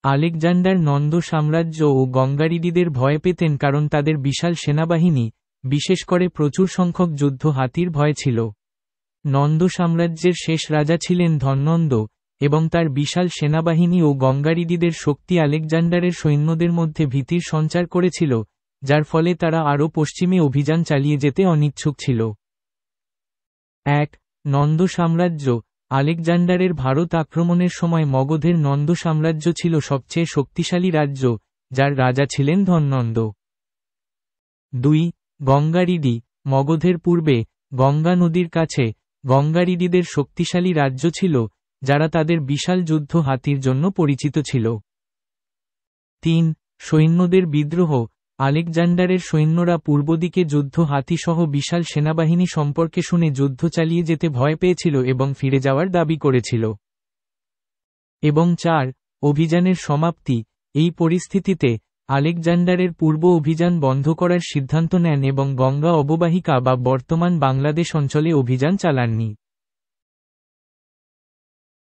Alexander Nanda সাম্রাজ্য ও গঙ্গারিডিদের ভয় পেতেন কারণ তাদের বিশাল সেনাবাহিনী, বিশেষ করে প্রচুর সংখ্যক যুদ্ধ হাতির ভয় ছিল। নন্দ সাম্রাজ্যের শেষ রাজা ছিলেন ধননন্দ, এবং তার বিশাল সেনাবাহিনী ও গঙ্গারিডিদের শক্তি আলেকজান্ডারের সৈন্যদের মধ্যে ভীতির সঞ্চার করেছিল, যার ফলে তারা আরও পশ্চিমে অভিযান চালিয়ে যেতে অনিচ্ছুক ছিল। ১. নন্দ সাম্রাজ্য। আলেকজান্ডারের ভারত আক্রমণের সময় মগধের নন্দ সাম্রাজ্য ছিল সবচেয়ে শক্তিশালী রাজ্য, যার রাজা ছিলেন ধননন্দ। ২. গঙ্গারিডি। মগধের পূর্বে, গঙ্গা নদীর কাছে, গঙ্গারিডিদের শক্তিশালী রাজ্য ছিল, যারা তাদের বিশাল যুদ্ধ হাতির জন্য পরিচিত ছিল। ৩. সৈন্যদের বিদ্রোহ। আলেকজান্ডারের সৈন্যরা পূর্বদিকে যুদ্ধ হাতি সহ বিশাল সেনাবাহিনী সম্পর্কে শুনে যুদ্ধ চালিয়ে যেতে ভয় পেয়েছিল এবং ফিরে যাওয়ার দাবি করেছিল। এবং ৪. অভিযানের সমাপ্তি। এই পরিস্থিতিতে, আলেকজান্ডারের পূর্ব অভিযান বন্ধ করার সিদ্ধান্ত নেন এবং গঙ্গা অববাহিকা বা বর্তমান বাংলাদেশ অঞ্চলে অভিযান চালাননি।